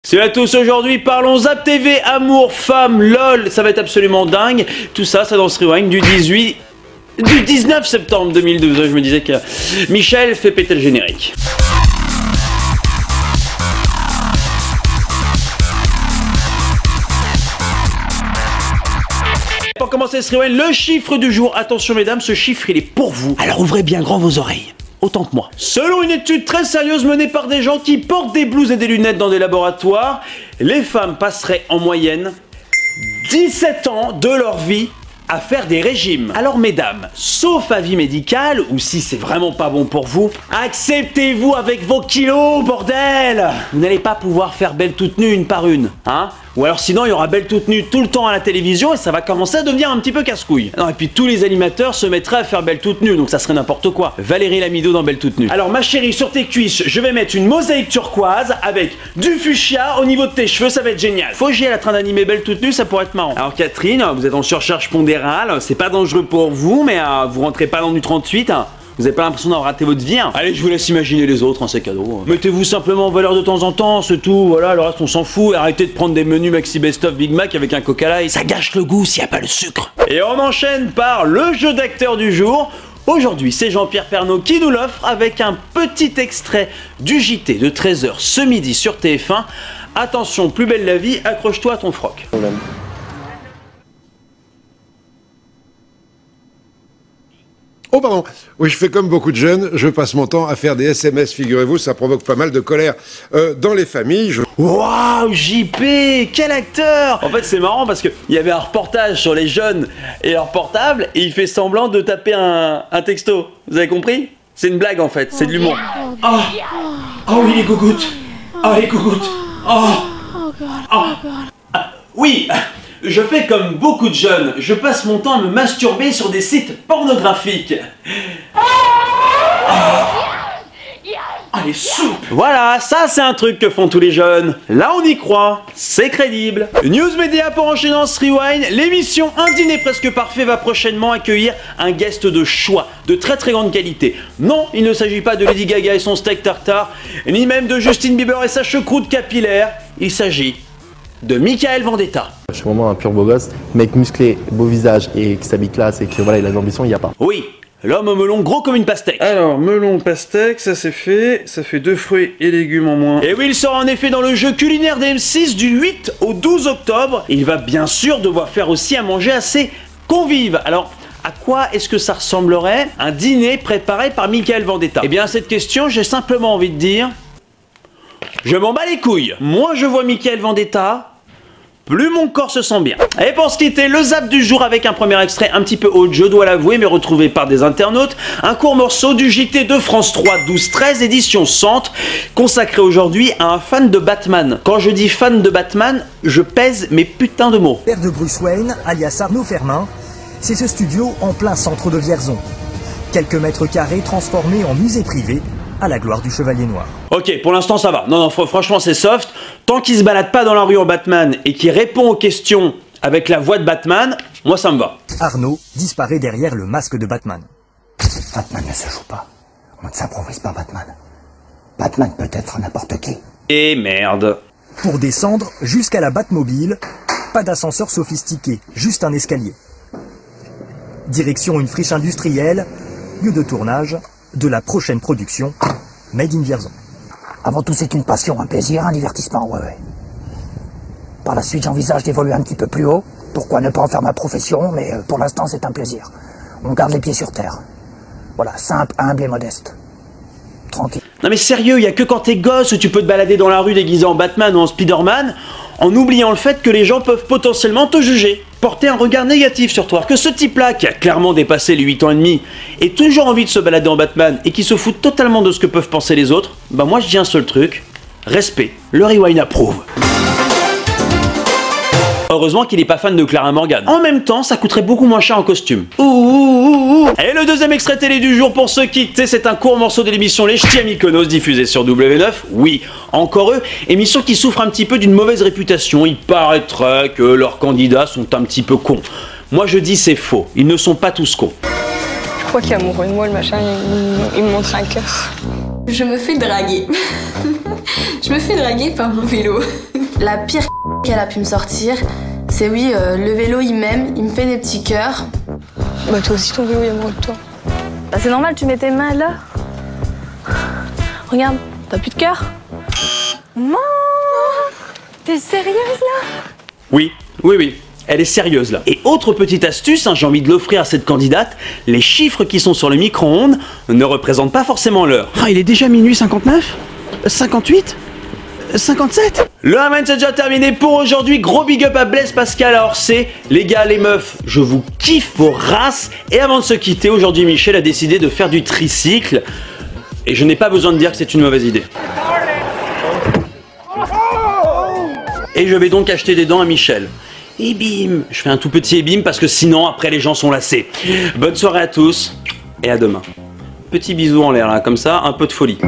Salut à tous, aujourd'hui parlons Zap TV, amour, femme, lol, ça va être absolument dingue. Tout ça, ça dans ce rewind du 19 septembre 2012. Je me disais que Michel fait péter le générique. Pour commencer ce rewind, le chiffre du jour. Attention mesdames, ce chiffre il est pour vous. Alors ouvrez bien grand vos oreilles. Autant que moi. Selon une étude très sérieuse menée par des gens qui portent des blouses et des lunettes dans des laboratoires, les femmes passeraient en moyenne 17 ans de leur vie à faire des régimes. Alors mesdames, sauf avis médical, ou si c'est vraiment pas bon pour vous, acceptez-vous avec vos kilos, bordel! Vous n'allez pas pouvoir faire belle toute nue une par une, hein? Ou alors sinon il y aura belle toute nue tout le temps à la télévision et ça va commencer à devenir un petit peu casse-couille. Non, et puis tous les animateurs se mettraient à faire belle toute nue, donc ça serait n'importe quoi. Valérie Lamido dans Belle toute nue. Alors ma chérie, sur tes cuisses, je vais mettre une mosaïque turquoise avec du fuchsia au niveau de tes cheveux, ça va être génial. Fogiel à train d'animer Belle toute nue, ça pourrait être marrant. Alors Catherine, vous êtes en surcharge pondérale, c'est pas dangereux pour vous, mais vous rentrez pas dans du 38. Vous avez pas l'impression d'avoir raté votre vie, hein? Allez, je vous laisse imaginer les autres, hein, c'est cadeau. Mettez-vous simplement en valeur de temps en temps, c'est tout, voilà, le reste on s'en fout. Arrêtez de prendre des menus Maxi Best of Big Mac avec un Coca Light, ça gâche le goût s'il n'y a pas le sucre. Et on enchaîne par le jeu d'acteur du jour. Aujourd'hui, c'est Jean-Pierre Pernaut qui nous l'offre avec un petit extrait du JT de 13h ce midi sur TF1. Attention, plus belle la vie, accroche-toi à ton froc. Oh pardon, oui je fais comme beaucoup de jeunes, je passe mon temps à faire des SMS, figurez-vous, ça provoque pas mal de colère dans les familles. Waouh, JP, quel acteur! En fait c'est marrant parce qu'il y avait un reportage sur les jeunes et leur portable et il fait semblant de taper un texto. Vous avez compris? C'est une blague en fait, c'est de l'humour. Oh, oh oui les gougouttes! Oh les gougouttes! Oh, oui! Je fais comme beaucoup de jeunes, je passe mon temps à me masturber sur des sites pornographiques. Ah, les soupes! Voilà, ça c'est un truc que font tous les jeunes. Là on y croit, c'est crédible. News Média pour enchaîner dans ce rewind. L'émission Un dîner presque parfait va prochainement accueillir un guest de choix, de très très grande qualité. Non, il ne s'agit pas de Lady Gaga et son steak tartare, ni même de Justin Bieber et sa choucroute capillaire. Il s'agit de Michael Vendetta. Je suis vraiment un pur beau gosse, mec musclé, beau visage et qui s'habille classe et que voilà, il a de l'ambition, il n'y a pas. Oui, l'homme au melon gros comme une pastèque. Alors, melon, pastèque, ça c'est fait. Ça fait 2 fruits et légumes en moins. Et oui, il sera en effet dans le jeu culinaire des M6 du 8 au 12 octobre. Et il va bien sûr devoir faire aussi à manger à ses convives. Alors, à quoi est-ce que ça ressemblerait un dîner préparé par Michael Vendetta? Eh bien, à cette question, j'ai simplement envie de dire... je m'en bats les couilles. Moi, je vois Michael Vendetta... plus mon corps se sent bien. Et pour se quitter, le zap du jour avec un premier extrait un petit peu haut, je dois l'avouer, mais retrouvé par des internautes. Un court morceau du JT de France 3, 12-13, édition Centre, consacré aujourd'hui à un fan de Batman. Quand je dis fan de Batman, je pèse mes putains de mots. Père de Bruce Wayne, alias Arnaud Fermin, c'est ce studio en plein centre de Vierzon. Quelques mètres carrés transformés en musée privé, à la gloire du Chevalier Noir. Ok, pour l'instant ça va. Non, franchement c'est soft. Tant qu'il se balade pas dans la rue en Batman et qu'il répond aux questions avec la voix de Batman, moi ça me va. Arnaud disparaît derrière le masque de Batman. Batman ne se joue pas. On ne s'improvise pas Batman. Batman peut être n'importe qui. Et merde. Pour descendre jusqu'à la Batmobile, pas d'ascenseur sophistiqué, juste un escalier. Direction une friche industrielle, lieu de tournage de la prochaine production Made in Vierzon. Avant tout, c'est une passion, un plaisir, un divertissement, ouais. Par la suite, j'envisage d'évoluer un petit peu plus haut. Pourquoi ne pas en faire ma profession, mais pour l'instant, c'est un plaisir. On garde les pieds sur terre. Voilà, simple, humble et modeste. Tranquille. Non mais sérieux, il y a que quand t'es gosse où tu peux te balader dans la rue déguisé en Batman ou en Spider-Man, en oubliant le fait que les gens peuvent potentiellement te juger, porter un regard négatif sur toi. Que ce type-là, qui a clairement dépassé les 8 ans et demi, ait toujours envie de se balader en Batman et qui se fout totalement de ce que peuvent penser les autres, bah moi je dis un seul truc, respect, le rewind approuve. Heureusement qu'il n'est pas fan de Clara Morgan. En même temps, ça coûterait beaucoup moins cher en costume. Et le deuxième extrait télé du jour pour se quitter, c'est un court morceau de l'émission Les Ch'tis à Mykonos diffusée sur W9. Oui, encore eux, émission qui souffre un petit peu d'une mauvaise réputation. Il paraîtrait que leurs candidats sont un petit peu cons. Moi je dis c'est faux, ils ne sont pas tous cons. Je crois qu'il est amoureux de moi, le machin, il me montre un cœur. Je me fais draguer. Je me fais draguer par mon vélo. La pire qu'elle a pu me sortir, c'est oui, le vélo il m'aime, il me fait des petits cœurs. Bah toi aussi ton vélo il est amoureux de toi. Bah c'est normal, tu mets tes mains là. Regarde, t'as plus de cœur? Non, t'es sérieuse là? Oui, oui, oui. Elle est sérieuse là. Et autre petite astuce, hein, j'ai envie de l'offrir à cette candidate, les chiffres qui sont sur le micro-ondes ne représentent pas forcément l'heure. Ah, il est déjà minuit 59 58 57. Le Haman c'est déjà terminé pour aujourd'hui. Gros big up à Blaise Pascal à Orsay. Les gars, les meufs, je vous kiffe vos races. Et avant de se quitter, aujourd'hui Michel a décidé de faire du tricycle. Et je n'ai pas besoin de dire que c'est une mauvaise idée. Et je vais donc acheter des dents à Michel. Et bim, je fais un tout petit bim parce que sinon après les gens sont lassés. Bonne soirée à tous et à demain. Petit bisou en l'air là, comme ça, un peu de folie.